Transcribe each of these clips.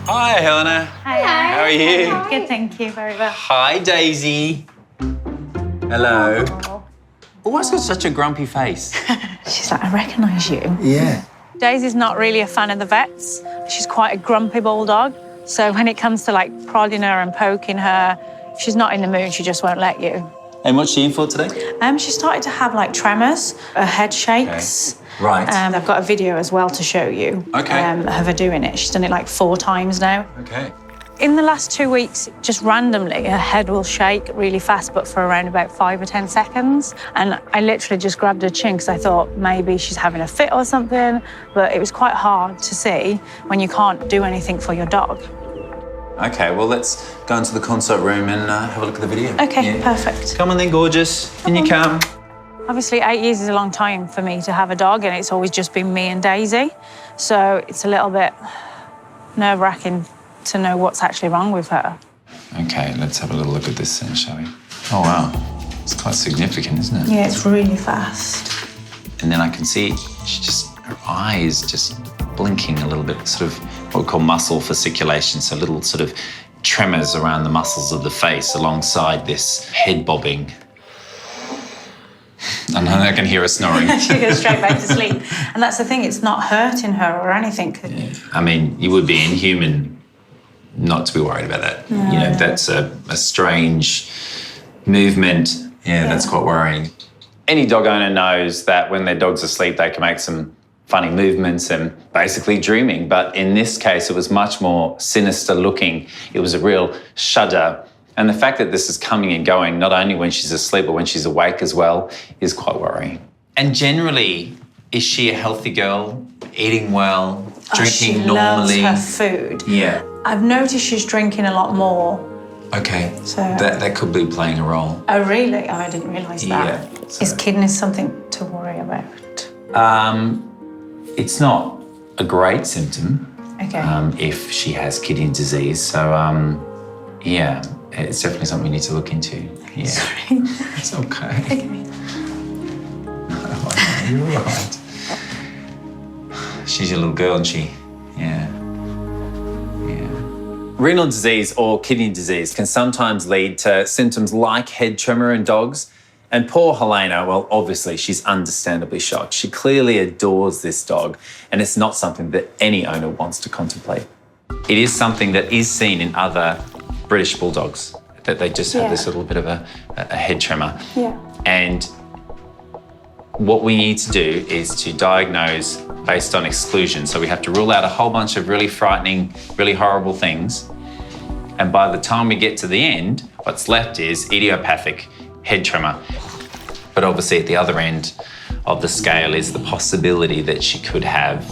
Hi, Helena. Hi. How are you? Good, thank you. Very well. Hi, Daisy. Hello. Oh, why's got such a grumpy face? She's like, I recognise you. Yeah. Daisy's not really a fan of the vets. She's quite a grumpy bulldog. So when it comes to like prodding her and poking her, if she's not in the mood, she just won't let you. And what's she in for today? She started to have like tremors, her head shakes. Okay. Right. I've got a video as well to show you. Okay. Of her doing it. She's done it like 4 times now. Okay. In the last 2 weeks, just randomly, her head will shake really fast, but for around about 5 or 10 seconds. And I literally just grabbed her chin because I thought maybe she's having a fit or something, but it was quite hard to see when you can't do anything for your dog. Okay, well, let's go into the consult room and have a look at the video. Okay, perfect. Come on then, gorgeous. In you come. Obviously, 8 years is a long time for me to have a dog, and it's always just been me and Daisy. So it's a little bit nerve-wracking to know what's actually wrong with her. Okay, let's have a little look at this then, shall we? Oh, wow. It's quite significant, isn't it? Yeah, it's really fast. And then I can see her eyes just blinking a little bit, sort of what we call muscle fasciculation, so little sort of tremors around the muscles of the face alongside this head bobbing. And I can hear her snoring. She goes straight back to sleep. And that's the thing, it's not hurting her or anything. Yeah. I mean, you would be inhuman not to be worried about that. No. You know, that's a strange movement. Yeah, that's quite worrying. Any dog owner knows that when their dog's asleep, they can make some funny movements and basically dreaming. But in this case, it was much more sinister looking. It was a real shudder. And the fact that this is coming and going, not only when she's asleep, but when she's awake as well, is quite worrying. And generally, is she a healthy girl, eating well, drinking normally? She loves her food. Yeah. I've noticed she's drinking a lot more. Okay, So that could be playing a role. Oh, really? Oh, I didn't realise that. Yeah. Is kidneys something to worry about? It's not a great symptom. Okay. If she has kidney disease. So, yeah, it's definitely something we need to look into. Yeah. Sorry. It's okay. Okay. Oh, you're all right. She's your little girl, isn't she? Yeah. Renal disease or kidney disease can sometimes lead to symptoms like head tremor in dogs. And poor Helena, well, obviously, she's understandably shocked. She clearly adores this dog, and it's not something that any owner wants to contemplate. It is something that is seen in other British bulldogs, that they just have this little bit of a head tremor. Yeah. And what we need to do is to diagnose based on exclusion. So we have to rule out a whole bunch of really frightening, really horrible things. And by the time we get to the end, what's left is idiopathic head tremor. But obviously at the other end of the scale is the possibility that she could have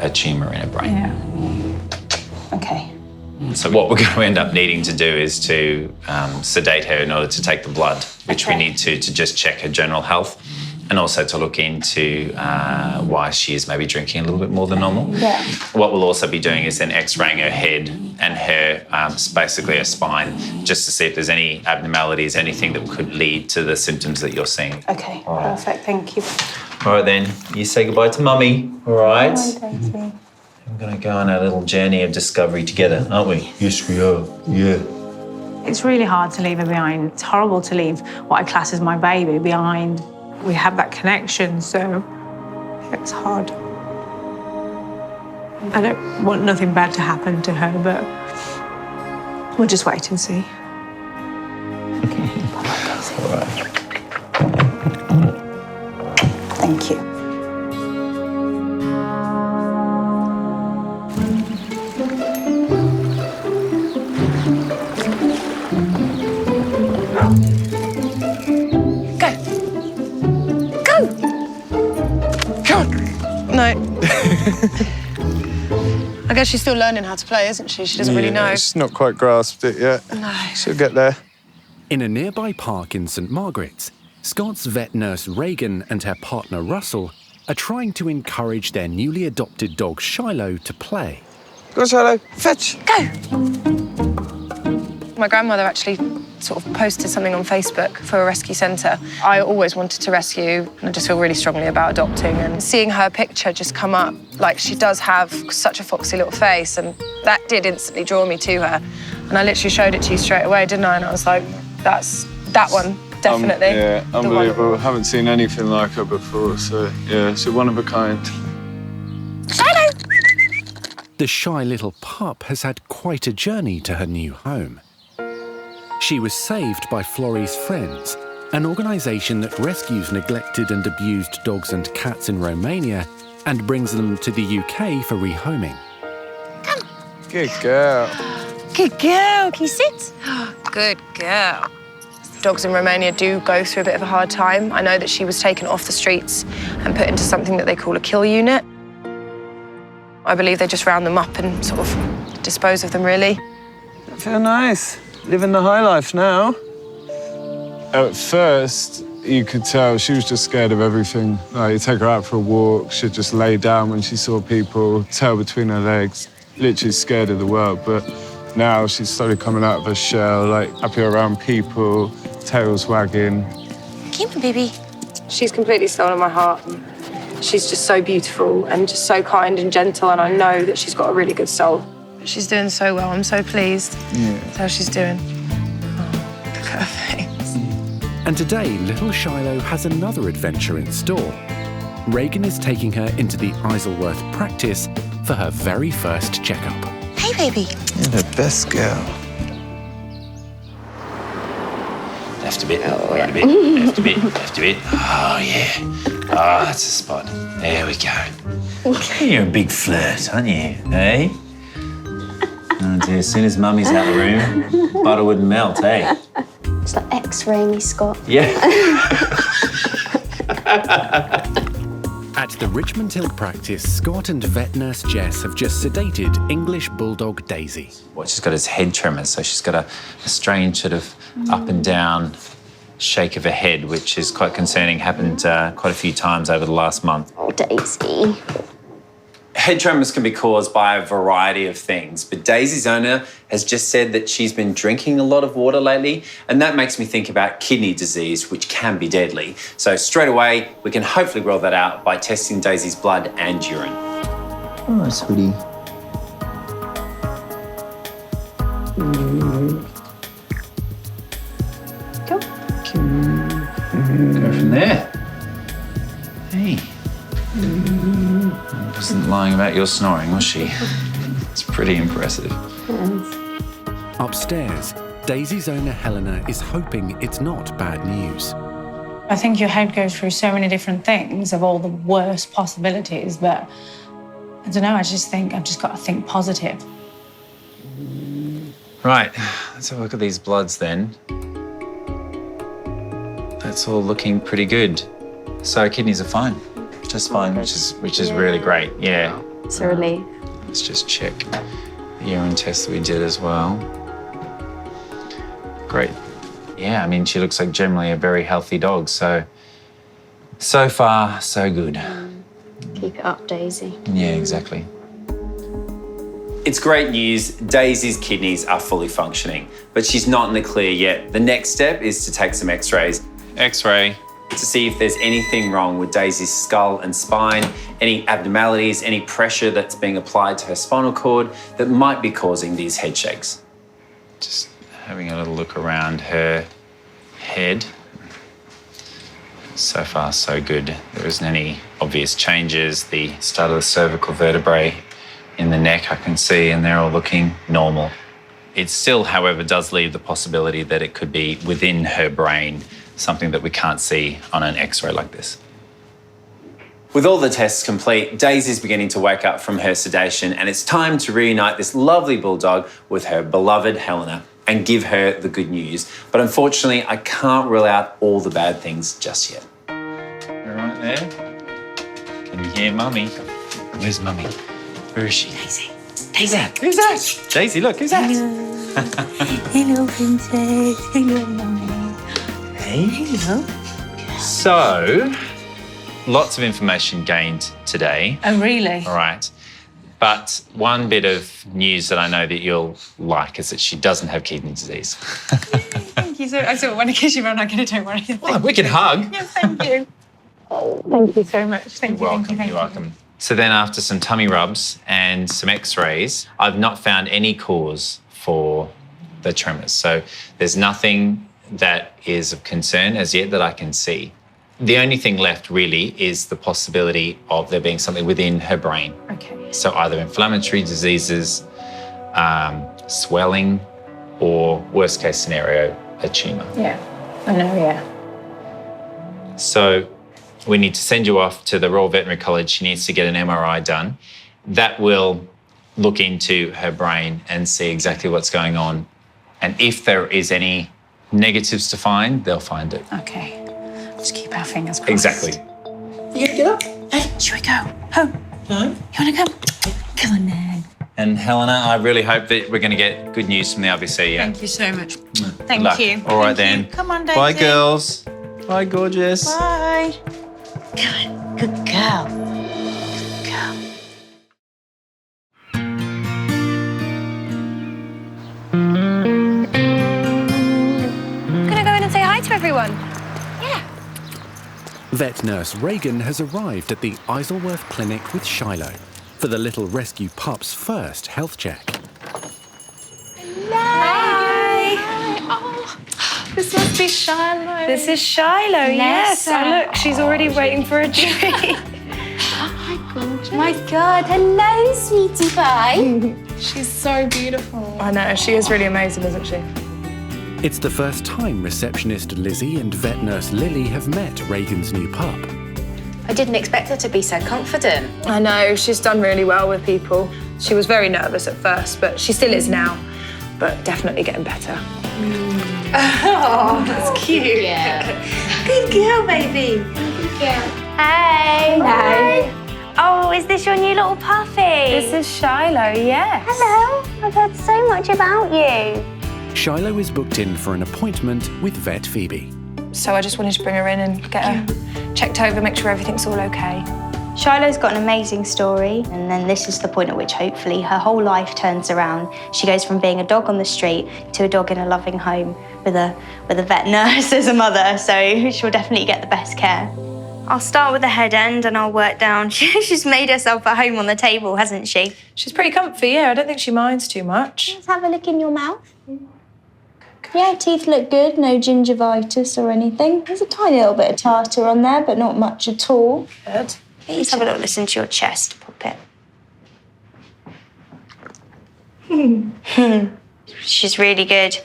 a tumour in her brain. Yeah. Okay. So what we're going to end up needing to do is to sedate her in order to take the blood, which we need to just check her general health, and also to look into why she is maybe drinking a little bit more than normal. Yeah. What we'll also be doing is then x-raying her head and her, basically her spine, just to see if there's any abnormalities, anything that could lead to the symptoms that you're seeing. Okay, perfect, thank you. All right then, you say goodbye to Mummy, all right? Thank you. We're going to go on our little journey of discovery together, aren't we? Yes, we are, yeah. It's really hard to leave her behind. It's horrible to leave what I class as my baby behind. We have that connection, so it's hard. I don't want nothing bad to happen to her, but we'll just wait and see. All right. Thank you. I guess she's still learning how to play, isn't she? She doesn't really know. She's not quite grasped it yet. No. She'll get there. In a nearby park in St Margaret's, Scots vet nurse Reagan and her partner Russell are trying to encourage their newly adopted dog Shiloh to play. Go on, Shiloh. Fetch. Go! My grandmother actually sort of posted something on Facebook for a rescue centre. I always wanted to rescue, and I just feel really strongly about adopting. And seeing her picture just come up, like she does have such a foxy little face, and that did instantly draw me to her. And I literally showed it to you straight away, didn't I? And I was like, that's that one, definitely. Yeah, The unbelievable. one. Haven't seen anything like her before, so yeah, she's one of a kind. Shiloh! The shy little pup has had quite a journey to her new home. She was saved by Florrie's Friends, an organisation that rescues neglected and abused dogs and cats in Romania and brings them to the UK for rehoming. Good girl. Good girl, can you sit? Good girl. Dogs in Romania do go through a bit of a hard time. I know that she was taken off the streets and put into something that they call a kill unit. I believe they just round them up and sort of dispose of them, really. I feel nice. Living the high life now. At first, you could tell she was just scared of everything. Like, you take her out for a walk, she'd just lay down when she saw people, tail between her legs, literally scared of the world. But now she's started coming out of her shell, like happy around people, tails wagging. Come on, baby. She's completely stolen my heart. She's just so beautiful and just so kind and gentle, and I know that she's got a really good soul. She's doing so well. I'm so pleased. Yeah. That's how she's doing. Oh, look at her face. And today, little Shiloh has another adventure in store. Reagan is taking her into the Isleworth Practice for her very first checkup. Hey, baby. You're the best girl. Left a bit, right a bit, left a bit, left a bit. Oh, yeah. Oh, that's the spot. There we go. You're a big flirt, aren't you, eh? Oh, dear. As soon as Mummy's out of the room, butter wouldn't melt, eh? It's like X-ray me, Scott. Yeah. At the Richmond Practice, Scott and vet nurse Jess have just sedated English Bulldog Daisy. Well, she's got his head tremors, so she's got a strange sort of up and down shake of her head, which is quite concerning. Happened quite a few times over the last month. Oh, Daisy. Head tremors can be caused by a variety of things, but Daisy's owner has just said that she's been drinking a lot of water lately, and that makes me think about kidney disease, which can be deadly. So straight away, we can hopefully rule that out by testing Daisy's blood and urine. Oh, sweetie. Go. Go from there. Hey. Wasn't lying about your snoring, was she? It's pretty impressive. Upstairs, Daisy's owner Helena is hoping it's not bad news. I think your head goes through so many different things of all the worst possibilities, but I don't know, I just think I've just got to think positive. Right, let's have a look at these bloods then. That's all looking pretty good. So kidneys are fine, just fine, which is really great. Yeah. It's a relief. Let's just check the urine test that we did as well. Great. Yeah, I mean, she looks like generally a very healthy dog, so far, so good. Keep it up, Daisy. Yeah, exactly. It's great news. Daisy's kidneys are fully functioning, but she's not in the clear yet. The next step is to take some x-rays. X-ray to see if there's anything wrong with Daisy's skull and spine, any abnormalities, any pressure that's being applied to her spinal cord that might be causing these head shakes. Just having a little look around her head. So far, so good. There isn't any obvious changes. The start of the cervical vertebrae in the neck I can see, and they're all looking normal. It still, however, does leave the possibility that it could be within her brain, something that we can't see on an x-ray like this. With all the tests complete, Daisy's beginning to wake up from her sedation, and it's time to reunite this lovely bulldog with her beloved Helena and give her the good news. But unfortunately, I can't rule out all the bad things just yet. You're right there? Can you hear Mummy? Where's Mummy? Where is she? Daisy. Who's that? Who's that? Daisy, look, who's that? Hello, princess. Hello, Mummy. Hey. Hello. So, lots of information gained today. Oh, really? All right. But one bit of news that I know that you'll like is that she doesn't have kidney disease. Thank you. So I sort of want to kiss you, but I'm not going to. Don't worry. Well, a wicked hug. Yes, thank you. Oh, thank you so much. Thank you. You're welcome. So then after some tummy rubs and some x-rays, I've not found any cause for the tremors. So there's nothing that is of concern as yet that I can see. The only thing left really is the possibility of there being something within her brain. Okay. So either inflammatory diseases, swelling, or worst case scenario, a tumour. Yeah, I know, yeah. So we need to send you off to the Royal Veterinary College. She needs to get an MRI done. That will look into her brain and see exactly what's going on. And if there is any negatives to find, they'll find it. Okay. Just keep our fingers crossed. Exactly. You gonna get up? Hey, should we go home? No. You want to come? Come on, then. And Helena, I really hope that we're going to get good news from the RBC. Yeah. Thank you so much. Good Thank luck. you. All right Thank you. then. Come on, Daisy. Bye, girls. Bye, gorgeous. Bye. Good girl. Good girl. I'm gonna go in and say hi to everyone. Vet nurse Reagan has arrived at the Isleworth Clinic with Shiloh for the little rescue pup's first health check. Hi. Oh, this must be Shiloh. This is Shiloh, yes. Oh, look, she's already waiting for a treat. My God, hello, sweetie pie. She's so beautiful. I know, she is really amazing, isn't she? It's the first time receptionist Lizzie and vet nurse Lily have met Reagan's new pup. I didn't expect her to be so confident. I know, she's done really well with people. She was very nervous at first, but she still is now, but definitely getting better. Oh, that's cute. Yeah. Good girl, baby. Good girl. Hey. Hello. Oh, is this your new little puppy? This is Shiloh, yes. Hello. I've heard so much about you. Shiloh is booked in for an appointment with vet Phoebe. So I just wanted to bring her in and get her checked over, make sure everything's all okay. Shiloh's got an amazing story, and then this is the point at which hopefully her whole life turns around. She goes from being a dog on the street to a dog in a loving home with a vet nurse as a mother, so she'll definitely get the best care. I'll start with the head end and I'll work down. She's made herself at home on the table, hasn't she? She's pretty comfy, yeah. I don't think she minds too much. Let's have a look in your mouth. Yeah, teeth look good, no gingivitis or anything. There's a tiny little bit of tartar on there, but not much at all. Good. Let's have a little listen to your chest, Puppet. She's really good.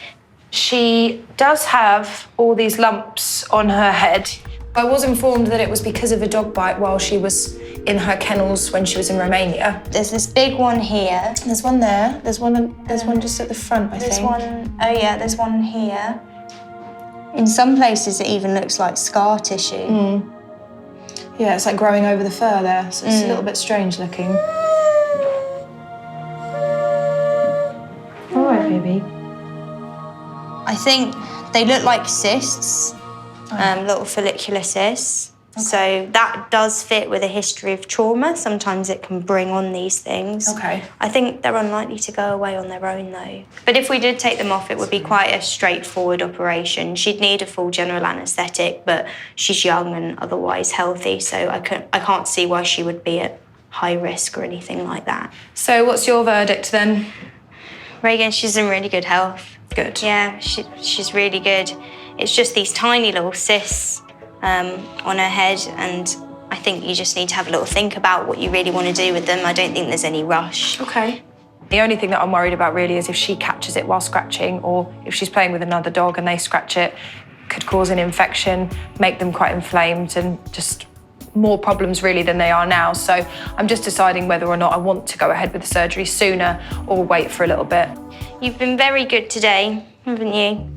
She does have all these lumps on her head. I was informed that it was because of a dog bite while she was in her kennels when she was in Romania. There's this big one here. There's one there. There's one just at the front, I think. There's one, oh yeah, there's one here. In some places it even looks like scar tissue. Yeah, it's like growing over the fur there, so it's a little bit strange looking. All right, baby. I think they look like cysts, little follicular cysts. Okay. So that does fit with a history of trauma. Sometimes it can bring on these things. Okay. I think they're unlikely to go away on their own though. But if we did take them off, it would be quite a straightforward operation. She'd need a full general anaesthetic, but she's young and otherwise healthy, so I can't see why she would be at high risk or anything like that. So what's your verdict then? Reagan, she's in really good health. Good. Yeah, she's really good. It's just these tiny little cysts on her head, and I think you just need to have a little think about what you really want to do with them. I don't think there's any rush. Okay. The only thing that I'm worried about really is if she catches it while scratching, or if she's playing with another dog and they scratch it, could cause an infection, make them quite inflamed, and just more problems really than they are now. So I'm just deciding whether or not I want to go ahead with the surgery sooner or wait for a little bit. You've been very good today, haven't you?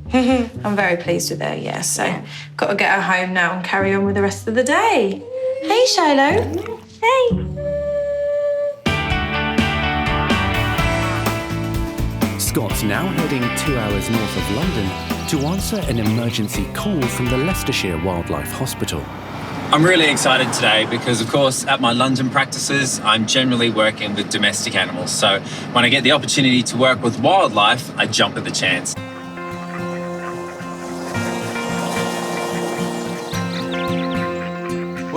I'm very pleased with her, yes. So got to get her home now and carry on with the rest of the day. Hey, Shiloh. Hey. Scott's now heading 2 hours north of London to answer an emergency call from the Leicestershire Wildlife Hospital. I'm really excited today because, of course, at my London practices, I'm generally working with domestic animals. So when I get the opportunity to work with wildlife, I jump at the chance.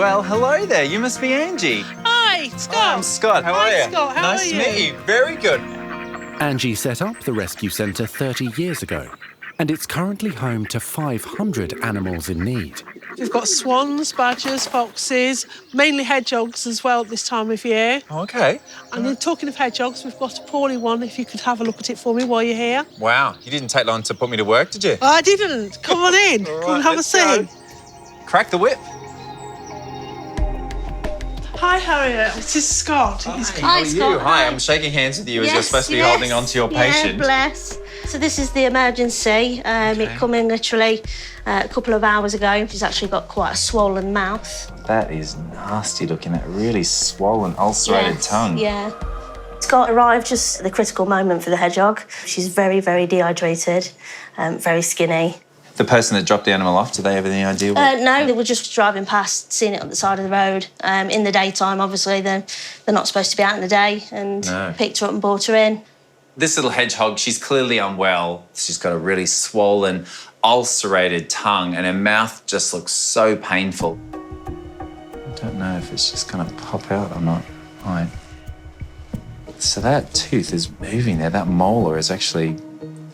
Well, hello there. You must be Angie. Hi, Scott. Oh, I'm Scott. How are you? Scott. How nice are to you? meet you. Very good. Angie set up the rescue centre 30 years ago, and it's currently home to 500 animals in need. We've got swans, badgers, foxes, mainly hedgehogs as well at this time of year. Okay. And then talking of hedgehogs, we've got a poorly one, if you could have a look at it for me while you're here. Wow. You didn't take long to put me to work, did you? I didn't. Come on in. All Come and right, have a let's see. go. Crack the whip. Hi, Harriet. This is Scott. How are you? Hi, I'm shaking hands with you as you're supposed to be holding on to your patient. Yeah, bless. So this is the emergency. It come in literally a couple of hours ago. She's actually got quite a swollen mouth. That is nasty looking, that really swollen, ulcerated tongue. Yeah. Scott arrived just at the critical moment for the hedgehog. She's very, very dehydrated, very skinny. The person that dropped the animal off, do they have any idea what? No, they were just driving past, seeing it on the side of the road. In the daytime, obviously, they're not supposed to be out in the day, and picked her up and brought her in. This little hedgehog, she's clearly unwell. She's got a really swollen, ulcerated tongue, and her mouth just looks so painful. I don't know if it's just going to pop out or not. Right. So that tooth is moving there. That molar is actually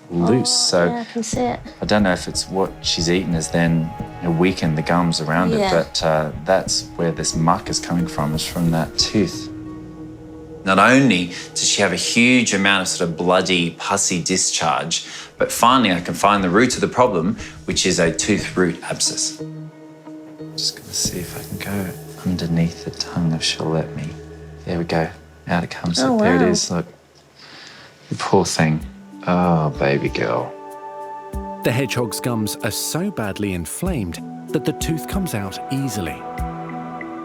loose. So yeah, I can see it. I don't know if it's what she's eaten has then weakened the gums around it, but that's where this muck is coming from, is from that tooth. Not only does she have a huge amount of sort of bloody, pussy discharge, but finally I can find the root of the problem, which is a tooth root abscess. Just gonna see if I can go underneath the tongue if she'll let me. There we go. Out it comes. Oh, Look, there wow. it is. Look. You poor thing. Oh, baby girl. The hedgehog's gums are so badly inflamed that the tooth comes out easily.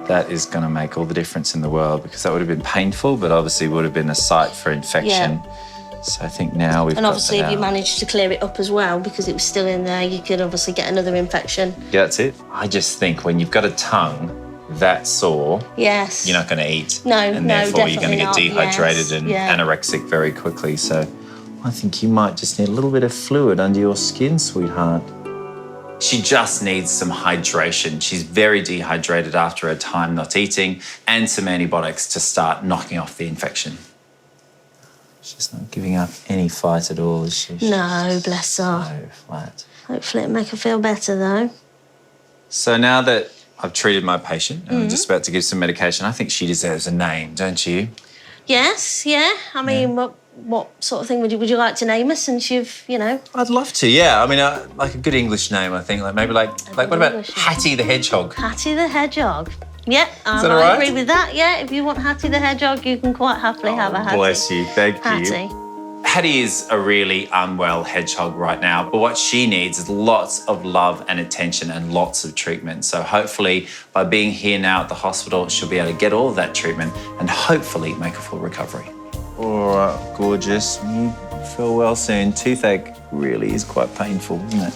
That is going to make all the difference in the world, because that would have been painful, but obviously would have been a site for infection. Yeah. So I think now we've And got obviously, that if you out. managed to clear it up as well, because it was still in there, you could obviously get another infection. Yeah, that's it. I just think when you've got a tongue that sore, Yes. you're not going to eat. No, and no, therefore you're going to definitely get not. dehydrated Yes, and yeah. anorexic very quickly. So I think you might just need a little bit of fluid under your skin, sweetheart. She just needs some hydration. She's very dehydrated after a time not eating, and some antibiotics to start knocking off the infection. She's not giving up any fight at all, is she? No, bless her. So flat. Hopefully it'll make her feel better, though. So now that I've treated my patient and I'm just about to give some medication, I think she deserves a name, don't you? Yes, yeah. I mean, what sort of thing would you like to name her, since you've, I'd love to, yeah. I mean, like a good English name, I think. Like maybe like what about English name. Hattie the Hedgehog? Hattie the Hedgehog. Yeah, that all right? agree with that. Yeah, if you want Hattie the Hedgehog, you can quite happily have a Hattie. Bless you, thank you. Hattie. Hattie is a really unwell hedgehog right now, but what she needs is lots of love and attention and lots of treatment. So hopefully by being here now at the hospital, she'll be able to get all of that treatment and hopefully make a full recovery. All right, gorgeous. You feel well soon. Toothache really is quite painful, isn't it?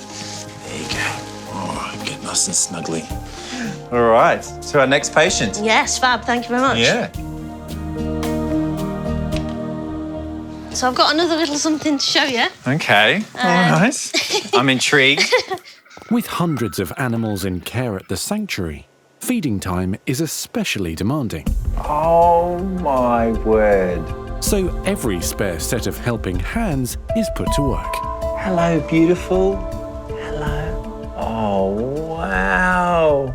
There you go. All right, get nice and snuggly. All right, to our next patient. Yes, fab. Thank you very much. Yeah. So I've got another little something to show you. Okay, all right. I'm intrigued. With hundreds of animals in care at the sanctuary, feeding time is especially demanding. Oh my word. So every spare set of helping hands is put to work. Hello, beautiful. Hello. Oh, wow.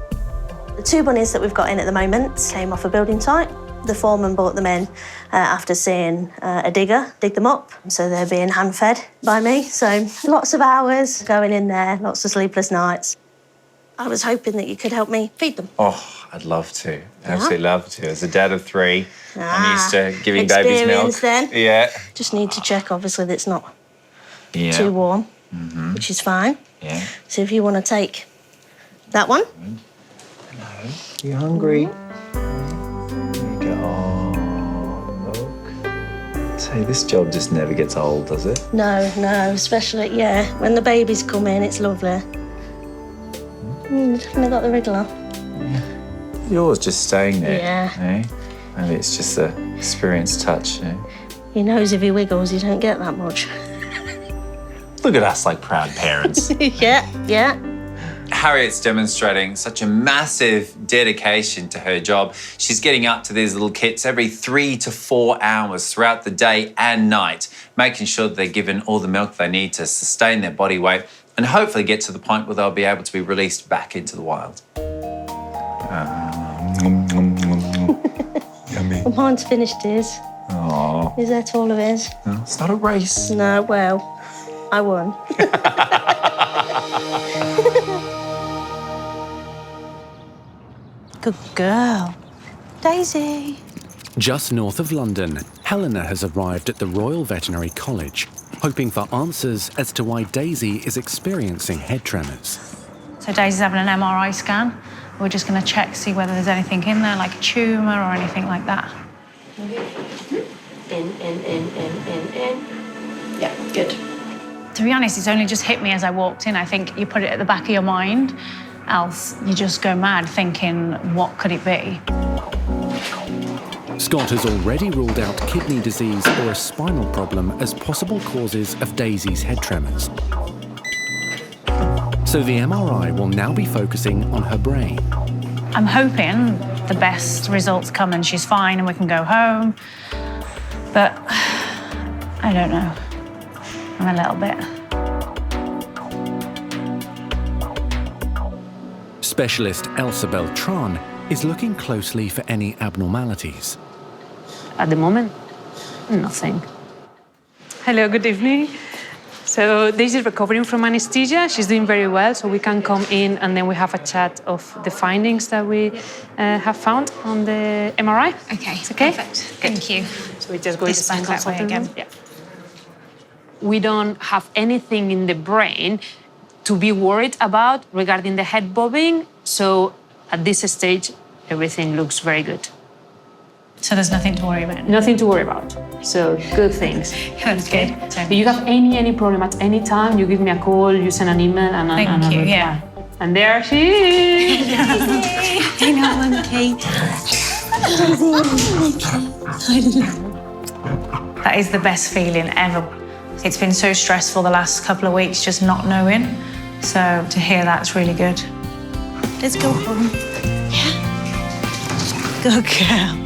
The two bunnies that we've got in at the moment came off a building site. The foreman brought them in after seeing a digger dig them up. So they're being hand-fed by me. So lots of hours going in there, lots of sleepless nights. I was hoping that you could help me feed them. Oh, I'd love to. Absolutely love to. As a dad of three, I'm used to giving babies milk. Experience then. Yeah. Just need to check, obviously, that it's not Yeah. too warm, which is fine. Yeah. So if you want to take that one. Hello. You hungry? There you go. Oh, look. Say, this job just never gets old, does it? No, especially, when the babies come in, it's lovely. Definitely got the wriggle on. Yours just staying there. Yeah. Eh? Maybe it's just a experienced touch. Eh? He knows if he wiggles, you don't get that much. Look at us like proud parents. Yeah. Harriet's demonstrating such a massive dedication to her job. She's getting up to these little kits every 3 to 4 hours throughout the day and night, making sure that they're given all the milk they need to sustain their body weight and hopefully get to the point where they'll be able to be released back into the wild. Yummy. Well, mine's finished his. Aww. Is that all of his? No, it's not a race. No, well, I won. Good girl. Daisy. Just north of London, Helena has arrived at the Royal Veterinary College, hoping for answers as to why Daisy is experiencing head tremors. So Daisy's having an MRI scan. We're just going to check, see whether there's anything in there, like a tumour or anything like that. In. Yeah, good. To be honest, it's only just hit me as I walked in. I think you put it at the back of your mind, else you just go mad thinking, what could it be? Scott has already ruled out kidney disease or a spinal problem as possible causes of Daisy's head tremors. So the MRI will now be focusing on her brain. I'm hoping the best results come and she's fine and we can go home. But I don't know. I'm a little bit. Specialist Elsa Beltran is looking closely for any abnormalities. At the moment, nothing. Hello, good evening. So Daisy is recovering from anesthesia. She's doing very well, so we can come in and then we have a chat of the findings that we have found on the MRI. Okay, it's okay? Perfect. Thank you. So we just go This back that way again. Yeah. We don't have anything in the brain to be worried about regarding the head bobbing. So at this stage, everything looks very good. So there's nothing to worry about? Nothing to worry about. So good things. That's good. If you have any problem at any time, you give me a call, you send an email, and Thank I'll you, reply. yeah. And there she is. Hang on, monkey. That is the best feeling ever. It's been so stressful the last couple of weeks, just not knowing. So to hear that's really good. Let's go home. Yeah. Good girl.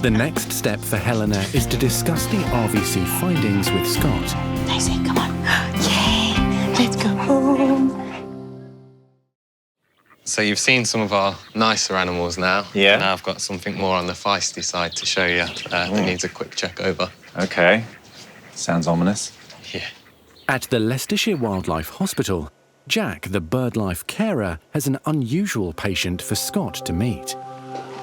The next step for Helena is to discuss the RVC findings with Scott. Daisy, come on. Yay, let's go home. So you've seen some of our nicer animals now. Yeah. Now I've got something more on the feisty side to show you that needs a quick check over. Okay. Sounds ominous. Yeah. At the Leicestershire Wildlife Hospital, Jack, the birdlife carer, has an unusual patient for Scott to meet.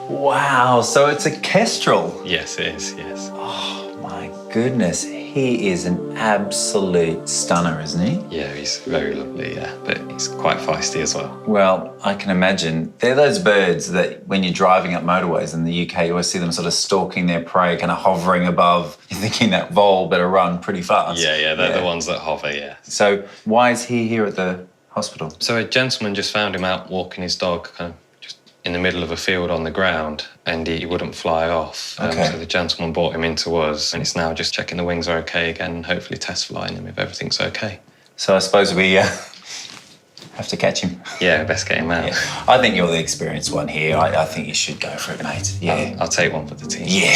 Wow, so it's a Kestrel. Yes, it is, yes. Oh, my goodness. He is an absolute stunner, isn't he? Yeah, he's very lovely, yeah, but he's quite feisty as well. Well, I can imagine. They're those birds that when you're driving up motorways in the UK, you always see them sort of stalking their prey, kind of hovering above. You're thinking that vole better run pretty fast. Yeah, they're the ones that hover, yeah. So why is he here at the hospital? So a gentleman just found him out walking his dog kind of just in the middle of a field on the ground, and he wouldn't fly off. Okay. So the gentleman brought him into us, and it's now just checking the wings are okay again, and hopefully test flying him if everything's okay. So I suppose we have to catch him. Yeah, best get him out. Yeah. I think you're the experienced one here. I think you should go for it, mate. Yeah. I'll take one for the team. Yeah.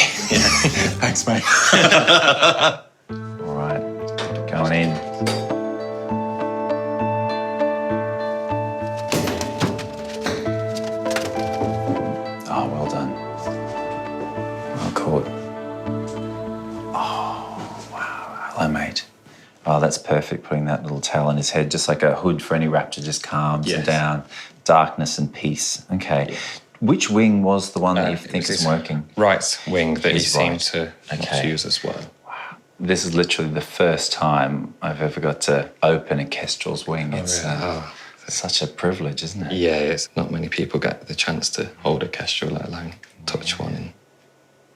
Thanks, mate. All right, going in. Oh, well done. Well caught. Oh, wow. Hello, mate. Oh, that's perfect, putting that little tail on his head, just like a hood for any raptor, just calms him down. Darkness and peace. Okay. Yeah. Which wing was the one that you think is working? Right wing that he seemed right. to use as well. Wow. This is literally the first time I've ever got to open a Kestrel's wing. It's such a privilege, isn't it? Yeah, it's not many people get the chance to hold a Kestrel, let alone touch one.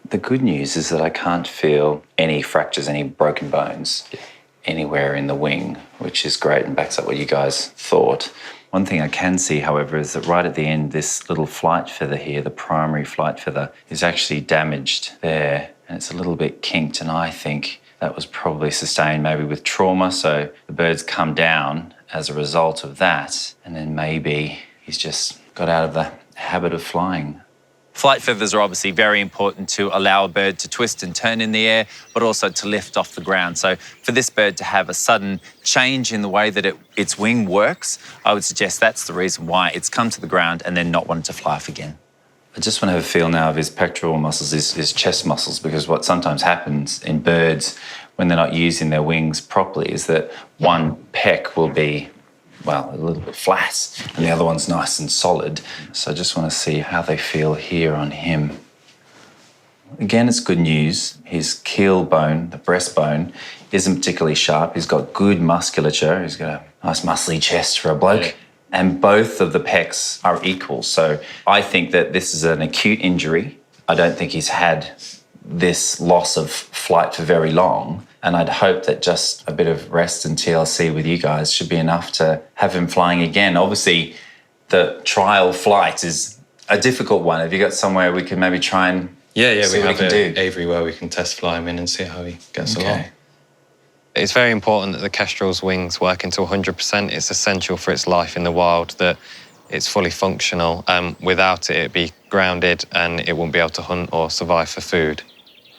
The good news is that I can't feel any fractures, any broken bones anywhere in the wing, which is great and backs up what you guys thought. One thing I can see, however, is that right at the end, this little flight feather here, the primary flight feather, is actually damaged there, and it's a little bit kinked, and I think that was probably sustained maybe with trauma. So the bird's come down as a result of that. And then maybe he's just got out of the habit of flying. Flight feathers are obviously very important to allow a bird to twist and turn in the air, but also to lift off the ground. So for this bird to have a sudden change in the way that its wing works, I would suggest that's the reason why it's come to the ground and then not wanted to fly off again. I just want to have a feel now of his pectoral muscles, his chest muscles, because what sometimes happens in birds when they're not using their wings properly is that one pec will be, well, a little bit flat, and the other one's nice and solid. So I just want to see how they feel here on him. Again, it's good news. His keel bone, the breastbone, isn't particularly sharp. He's got good musculature. He's got a nice muscly chest for a bloke. Yeah. And both of the pecs are equal. So I think that this is an acute injury. I don't think he's had this loss of flight for very long. And I'd hope that just a bit of rest and TLC with you guys should be enough to have him flying again. Obviously, the trial flight is a difficult one. Have you got somewhere we can maybe try and we have an aviary where we can test fly him in and see how he gets along. It's very important that the Kestrel's wings work into 100%. It's essential for its life in the wild that it's fully functional. Without it, it'd be grounded and it won't be able to hunt or survive for food.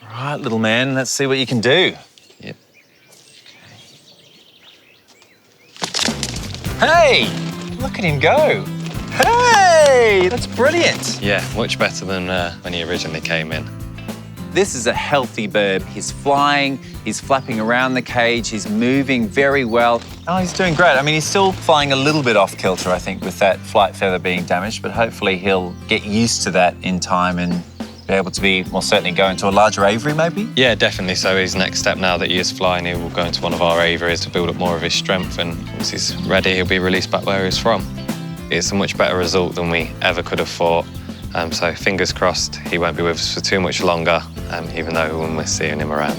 All right, little man, let's see what you can do. Yep. Hey, look at him go. Hey, that's brilliant. Yeah, much better than when he originally came in. This is a healthy bird. He's flying, he's flapping around the cage, he's moving very well. Oh, he's doing great. I mean, he's still flying a little bit off kilter, I think, with that flight feather being damaged, but hopefully he'll get used to that in time and be able to be, more certainly go into a larger aviary, maybe? Yeah, definitely. So his next step now that he is flying, he will go into one of our aviaries to build up more of his strength, and once he's ready, he'll be released back where he's from. It's a much better result than we ever could have thought. So fingers crossed he won't be with us for too much longer, even though when we're seeing him around.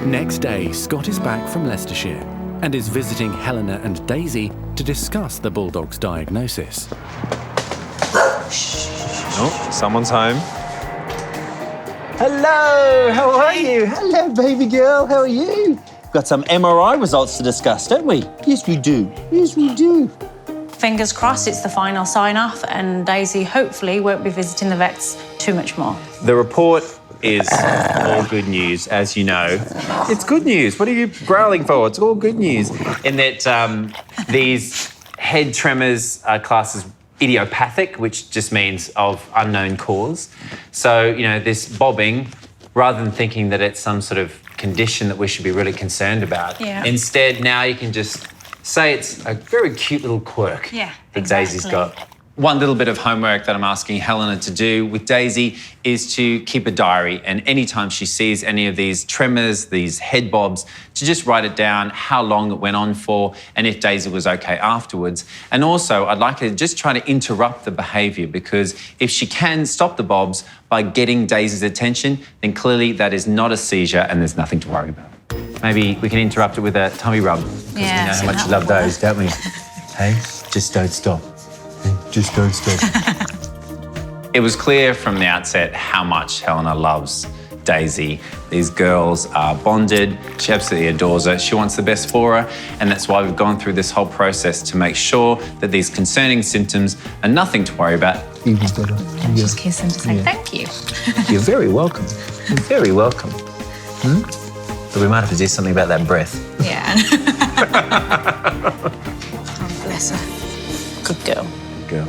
Next day, Scott is back from Leicestershire and is visiting Helena and Daisy to discuss the Bulldog's diagnosis. Oh, someone's home. Hello, how are you? Hello, baby girl, how are you? Got some MRI results to discuss, don't we? Yes, we do. Yes, we do. Fingers crossed it's the final sign-off and Daisy hopefully won't be visiting the vets too much more. The report is all good news, as you know. It's good news. What are you growling for? It's all good news. In that these head tremors are classed as idiopathic, which just means of unknown cause. So, you know, this bobbing, rather than thinking that it's some sort of condition that we should be really concerned about, instead now you can just say it's a very cute little quirk that Daisy's got. One little bit of homework that I'm asking Helena to do with Daisy is to keep a diary, and anytime she sees any of these tremors, these head bobs, to just write it down, how long it went on for, and if Daisy was okay afterwards. And also, I'd like her to just try to interrupt the behaviour, because if she can stop the bobs by getting Daisy's attention, then clearly that is not a seizure and there's nothing to worry about. Maybe we can interrupt it with a tummy rub, because we know how much you love those, don't we? Hey, just don't stop. Just don't stop. It was clear from the outset how much Helena loves Daisy. These girls are bonded. She absolutely adores her. She wants the best for her, and that's why we've gone through this whole process to make sure that these concerning symptoms are nothing to worry about. Just kiss him to say thank you. You're very welcome. You're very welcome. But we might have to do something about that breath. Yeah. Oh, bless her. Good girl. Girl.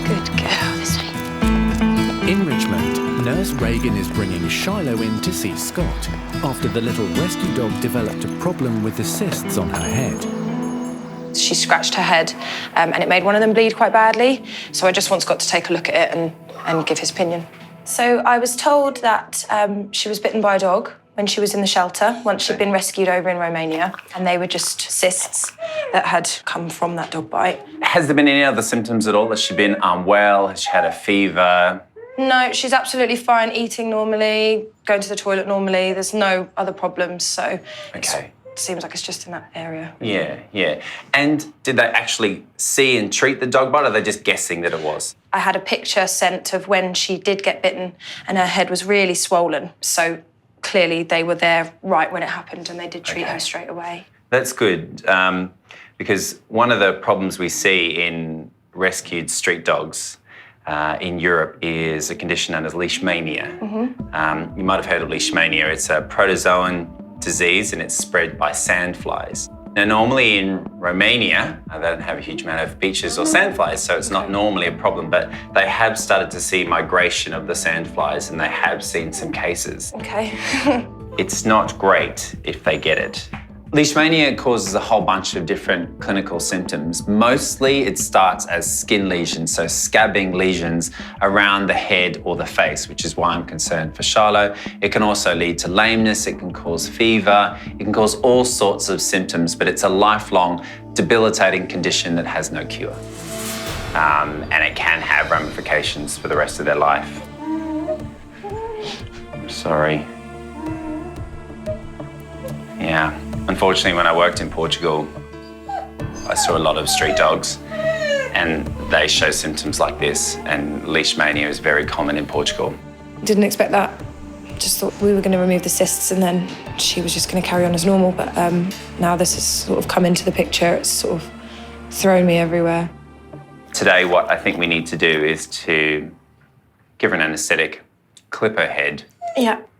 Good girl, this way. In Richmond, Nurse Reagan is bringing Shiloh in to see Scott after the little rescue dog developed a problem with the cysts on her head. She scratched her head and it made one of them bleed quite badly. So I just want Scott to take a look at it and give his opinion. So I was told that she was bitten by a dog when she was in the shelter, once she'd been rescued over in Romania, and they were just cysts that had come from that dog bite. Has there been any other symptoms at all? Has she been unwell? Has she had a fever? No, she's absolutely fine, eating normally, going to the toilet normally. There's no other problems, so it's seems like it's just in that area. Yeah, yeah. And did they actually see and treat the dog bite, or are they just guessing that it was? I had a picture sent of when she did get bitten and her head was really swollen. So clearly they were there right when it happened and they did treat her straight away. That's good, because one of the problems we see in rescued street dogs in Europe is a condition known as leishmania. You might have heard of leishmania. It's a protozoan disease and it's spread by sandflies. Now, normally in Romania, they don't have a huge amount of beaches or sandflies, so it's not normally a problem, but they have started to see migration of the sandflies and they have seen some cases. Okay. It's not great if they get it. Leishmania causes a whole bunch of different clinical symptoms. Mostly it starts as skin lesions, so scabbing lesions around the head or the face, which is why I'm concerned for Shiloh. It can also lead to lameness, it can cause fever, it can cause all sorts of symptoms, but it's a lifelong, debilitating condition that has no cure. And it can have ramifications for the rest of their life. I'm sorry. Yeah. Unfortunately, when I worked in Portugal, I saw a lot of street dogs and they show symptoms like this, and leishmania is very common in Portugal. Didn't expect that. Just thought we were going to remove the cysts and then she was just going to carry on as normal, but now this has sort of come into the picture. It's sort of thrown me everywhere. Today, what I think we need to do is to give her an anaesthetic, clip her head,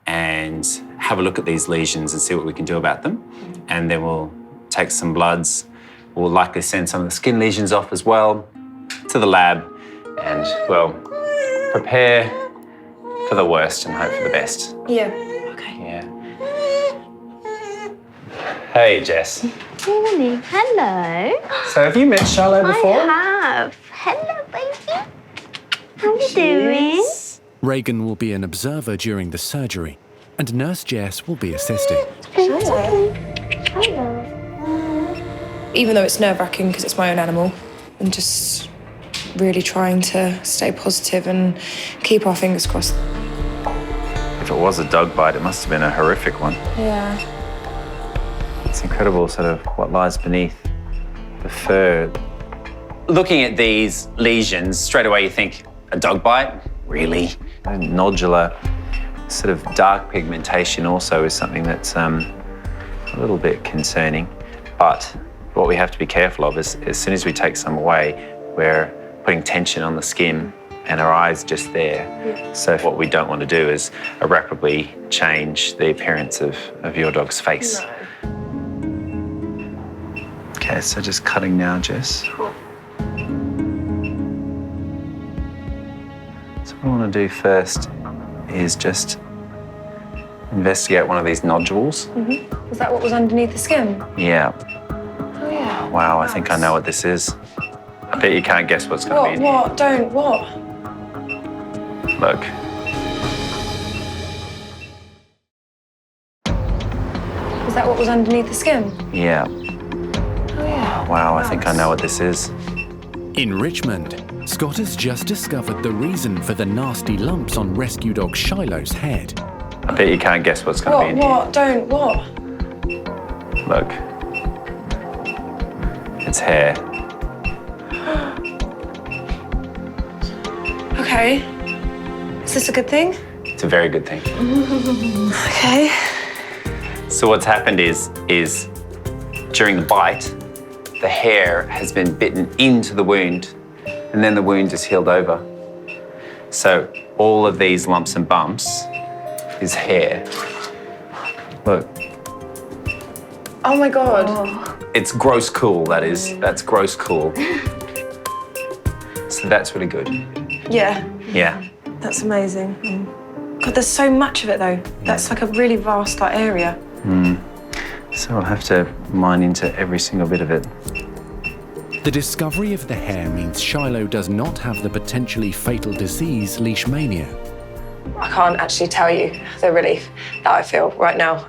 and have a look at these lesions and see what we can do about them. And then we'll take some bloods. We'll likely send some of the skin lesions off as well to the lab and, well, prepare for the worst and hope for the best. Yeah, okay. Yeah. Hey, Jess. Morning. Hello. So have you met Shiloh before? I have. Hello, baby. How you doing? Reagan will be an observer during the surgery, and Nurse Jess will be assisting. Hello. Even though it's nerve-wracking because it's my own animal, I'm just really trying to stay positive and keep our fingers crossed. If it was a dog bite, it must have been a horrific one. Yeah. It's incredible sort of what lies beneath the fur. Looking at these lesions, straight away you think, a dog bite? Really? Nodular, sort of dark pigmentation also is something that's a little bit concerning. But what we have to be careful of is as soon as we take some away, we're putting tension on the skin and our eye's just there. Yeah. So what we don't want to do is irreparably change the appearance of your dog's face. No. Okay, so just cutting now, Jess. Cool. So what I want to do first is just investigate one of these nodules. Was that what was underneath the skin? Yeah. Oh, yeah. Wow, I think I know what this is. I bet you can't guess what's going to be in What? Don't. What? here. Look. Was that what was underneath the skin? Yeah. Oh, yeah. Wow, I think I know what this is. In Richmond, Scott has just discovered the reason for the nasty lumps on rescue dog Shiloh's head. I bet you can't guess what's going to be in here. What? Don't. What? Look. It's hair. Okay. Is this a good thing? It's a very good thing. Okay. So what's happened is during the bite, the hair has been bitten into the wound and then the wound is healed over. So all of these lumps and bumps is hair. Look. Oh my God. It's gross cool, that is. That's gross cool. So that's really good. Yeah. Yeah. That's amazing. God, there's so much of it though. That's like a really vast area. So I'll have to mine into every single bit of it. The discovery of the hair means Shiloh does not have the potentially fatal disease leishmania. I can't actually tell you the relief that I feel right now.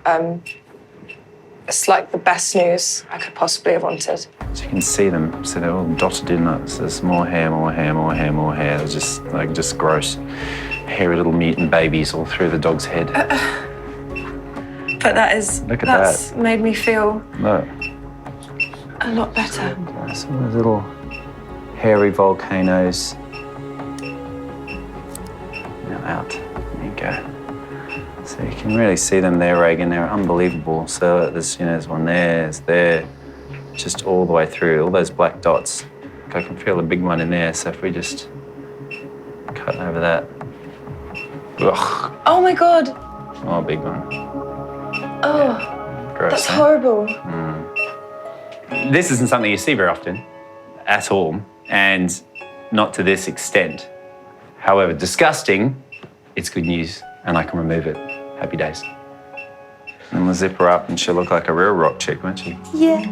It's like the best news I could possibly have wanted. So you can see them, so they're all dotted in. So there's more hair, more hair, more hair, more hair. It's just gross. Hairy little mutant babies all through the dog's head. But that's made me feel Look. a lot better. Some of those little hairy volcanoes. Now out. There you go. So you can really see them there, Reagan. They're unbelievable. So there's one there, just all the way through, all those black dots. I can feel a big one in there. So if we just cut over that. Ugh. Oh my God. Oh, big one. Oh, yeah. Gross, that's horrible. This isn't something you see very often at all, and not to this extent. However, disgusting, it's good news, and I can remove it. Happy days. And we'll zip her up, and she'll look like a real rock chick, won't she? Yeah.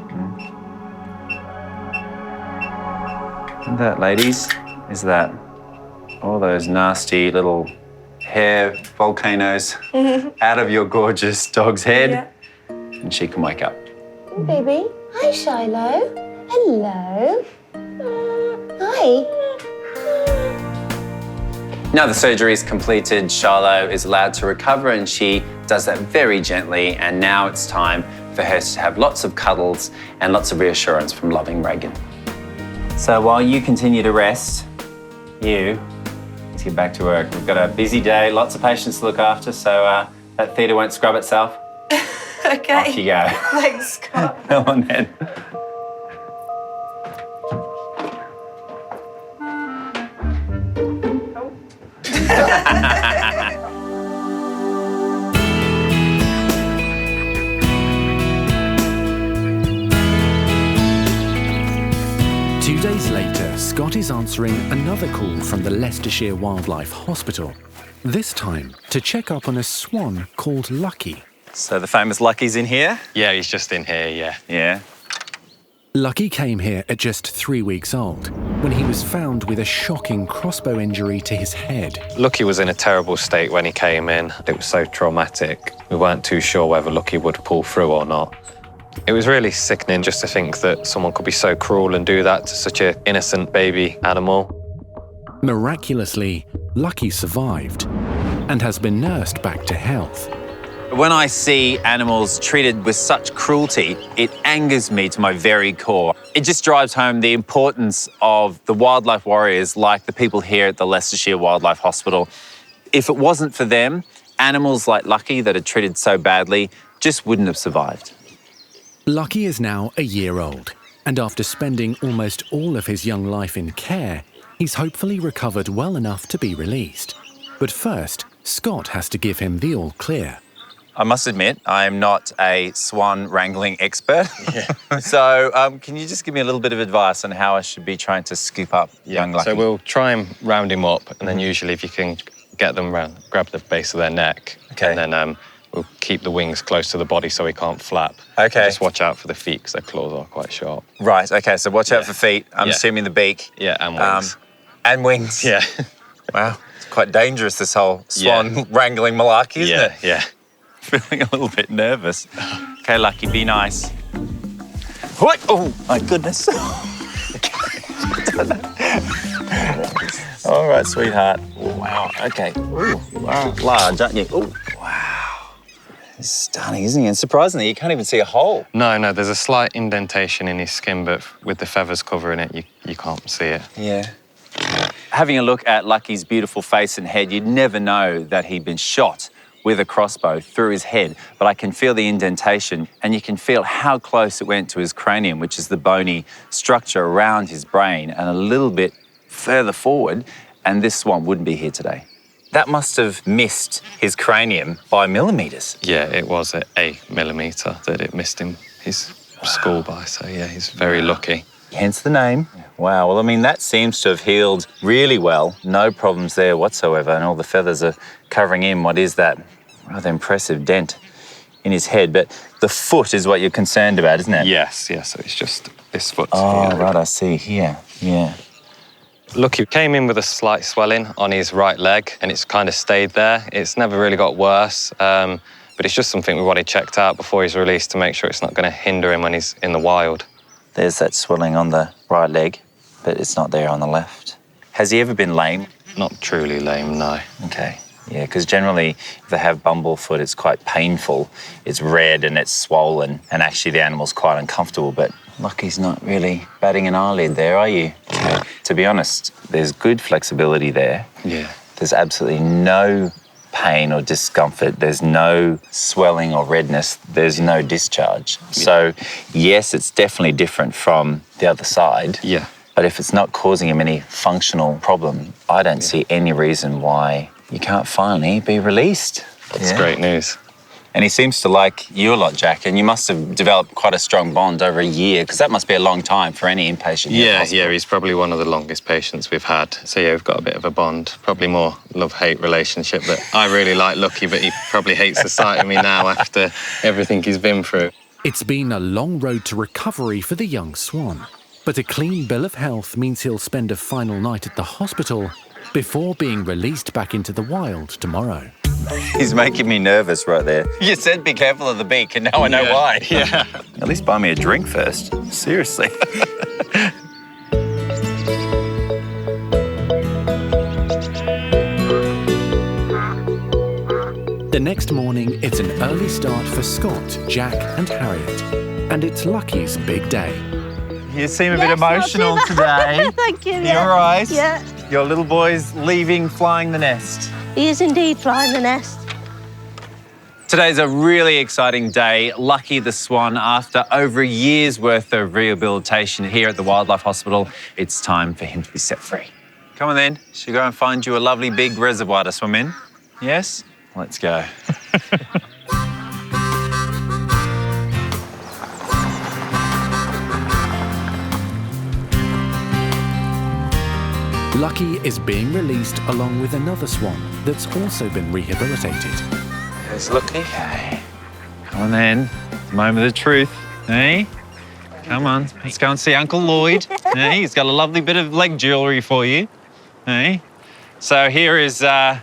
And that, ladies, is that all those nasty little hair volcanoes out of your gorgeous dog's head, and she can wake up. Baby. Hi, Shiloh. Hello. Hi. Now the surgery is completed, Shiloh is allowed to recover, and she does that very gently, and now it's time for her to have lots of cuddles and lots of reassurance from loving Reagan. So while you continue to rest, let's get back to work. We've got a busy day, lots of patients to look after, so that theatre won't scrub itself. Okay. Off you go. Thanks, Scott. Come on then. 2 days later, Scott is answering another call from the Leicestershire Wildlife Hospital, this time to check up on a swan called Lucky. So the famous Lucky's in here? Yeah, he's just in here, yeah. Yeah. Lucky came here at just 3 weeks old, when he was found with a shocking crossbow injury to his head. Lucky was in a terrible state when he came in. It was so traumatic. We weren't too sure whether Lucky would pull through or not. It was really sickening just to think that someone could be so cruel and do that to such an innocent baby animal. Miraculously, Lucky survived and has been nursed back to health. When I see animals treated with such cruelty, it angers me to my very core. It just drives home the importance of the wildlife warriors like the people here at the Leicestershire Wildlife Hospital. If it wasn't for them, animals like Lucky that are treated so badly just wouldn't have survived. Lucky is now a year old, and after spending almost all of his young life in care, he's hopefully recovered well enough to be released. But first, Scott has to give him the all clear. I must admit, I am not a swan wrangling expert. Yeah. So can you just give me a little bit of advice on how I should be trying to scoop up young Lucky? So we'll try and round him up, and then usually if you can get them round, grab the base of their neck, okay. And then we'll keep the wings close to the body so he can't flap. Okay. Just watch out for the feet because their claws are quite sharp. Right, okay, so watch out for feet. I'm assuming the beak. Yeah, and wings. And wings. Yeah. Wow, it's quite dangerous, this whole swan wrangling malarkey, isn't it? Yeah. Feeling a little bit nervous. Okay, Lucky, be nice. Oh, my goodness. All right, sweetheart. Wow, okay. Ooh, you are large, aren't you? Ooh, wow. It's stunning, isn't he? And surprisingly, you can't even see a hole. No, there's a slight indentation in his skin, but with the feathers covering it, you can't see it. Yeah. Having a look at Lucky's beautiful face and head, you'd never know that he'd been shot with a crossbow through his head, but I can feel the indentation, and you can feel how close it went to his cranium, which is the bony structure around his brain, and a little bit further forward, and this swan wouldn't be here today. That must have missed his cranium by millimetres. Yeah, it was a millimetre that it missed him his skull by, so yeah, he's very lucky. Hence the name. Wow, well, I mean, that seems to have healed really well. No problems there whatsoever, and all the feathers are covering in what is that rather impressive dent in his head. But the foot is what you're concerned about, isn't it? Yes, so it's just this foot. Oh, right, I see, here, yeah. Look, he came in with a slight swelling on his right leg, and it's kind of stayed there. It's never really got worse, but it's just something we wanted checked out before he's released to make sure it's not going to hinder him when he's in the wild. There's that swelling on the right leg, but it's not there on the left. Has he ever been lame? Not truly lame, no. Okay. Yeah, because generally if they have bumblefoot, it's quite painful. It's red and it's swollen, and actually the animal's quite uncomfortable, but Lucky's not really batting an eyelid there, are you? To be honest, there's good flexibility there. Yeah. There's absolutely no pain or discomfort. There's no swelling or redness. There's no discharge. So, yes, it's definitely different from the other side. Yeah. But if it's not causing him any functional problem, I don't see any reason why you can't finally be released. That's great news. And he seems to like you a lot, Jack, and you must have developed quite a strong bond over a year, because that must be a long time for any inpatient. Yeah, he's probably one of the longest patients we've had. So yeah, we've got a bit of a bond, probably more love-hate relationship. But I really like Lucky, but he probably hates the sight of me now after everything he's been through. It's been a long road to recovery for the young swan, but a clean bill of health means he'll spend a final night at the hospital before being released back into the wild tomorrow. He's making me nervous right there. You said be careful of the beak, and now I know why. Yeah. At least buy me a drink first. Seriously. The next morning, it's an early start for Scott, Jack and Harriet. And it's Lucky's big day. You seem a bit emotional today. Thank you. You all right? Yeah. Your little boy's leaving, flying the nest. He is indeed flying the nest. Today's a really exciting day. Lucky the swan, after over a year's worth of rehabilitation here at the Wildlife Hospital, it's time for him to be set free. Come on then, should we go and find you a lovely big reservoir to swim in? Yes? Let's go. Lucky is being released along with another swan that's also been rehabilitated. There's Lucky. Okay. Come on then, the moment of truth. Hey? Come on, let's go and see Uncle Lloyd. Hey, he's got a lovely bit of leg jewellery for you. Hey? So here is the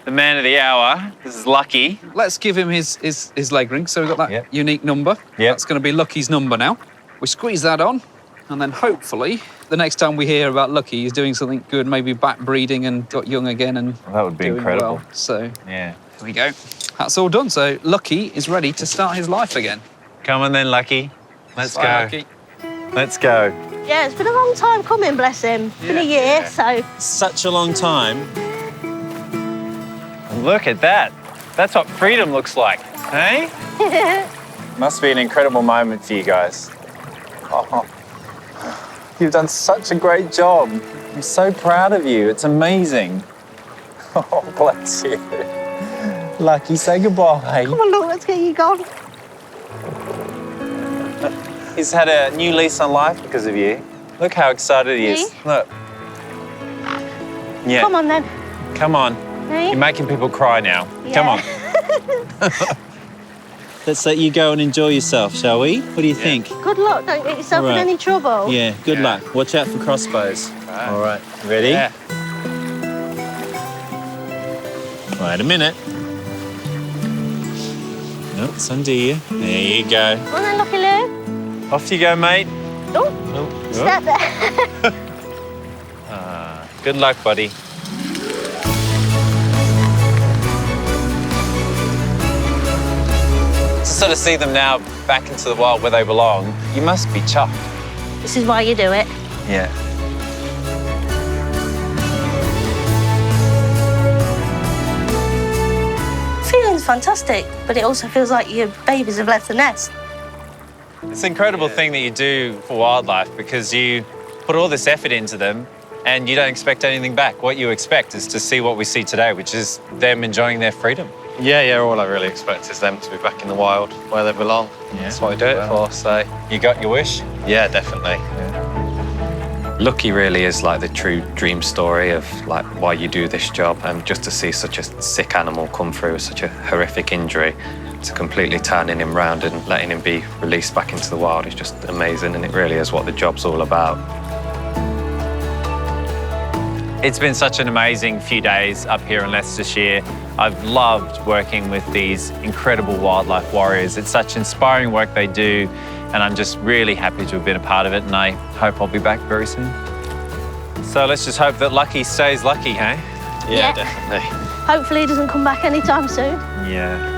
man of the hour. This is Lucky. Let's give him his leg ring. So we've got that unique number. Yep. That's going to be Lucky's number now. We squeeze that on, and then hopefully the next time we hear about Lucky, he's doing something good, maybe back breeding and got young again and that would be doing incredible. Well. So yeah, here we go. That's all done. So Lucky is ready to start his life again. Come on then, Lucky. Let's go. Lucky. Let's go. Yeah, it's been a long time coming, bless him. It's been a year, so... Such a long time. Look at that. That's what freedom looks like, hey? Must be an incredible moment for you guys. Oh, you've done such a great job. I'm so proud of you. It's amazing. Oh, bless you. Lucky, say goodbye. Come on, look, let's get you gone. He's had a new lease on life because of you. Look how excited he is. Look. Yeah. Come on, then. Come on. Hey? You're making people cry now. Yeah. Come on. Let's let you go and enjoy yourself, shall we? What do you think? Good luck. Don't get yourself in any trouble. Yeah, good luck. Watch out for crossbows. All right. Ready? Yeah. Wait a minute. Nope, it's under you. There you go. Come on then, Lucky Lou. Off you go, mate. Oh, step there. Good luck, buddy. To sort of see them now back into the wild where they belong, you must be chuffed. This is why you do it. Yeah. Feeling's fantastic, but it also feels like your babies have left the nest. It's an incredible thing that you do for wildlife, because you put all this effort into them and you don't expect anything back. What you expect is to see what we see today, which is them enjoying their freedom. Yeah, all I really expect is them to be back in the wild where they belong. Yeah. That's what I do it for, so... You got your wish? Yeah, definitely. Lucky really is like the true dream story of like why you do this job, and just to see such a sick animal come through with such a horrific injury, to completely turning him round and letting him be released back into the wild is just amazing, and it really is what the job's all about. It's been such an amazing few days up here in Leicestershire. I've loved working with these incredible wildlife warriors. It's such inspiring work they do, and I'm just really happy to have been a part of it, and I hope I'll be back very soon. So let's just hope that Lucky stays lucky, hey? Yeah, definitely. Hopefully he doesn't come back anytime soon. Yeah.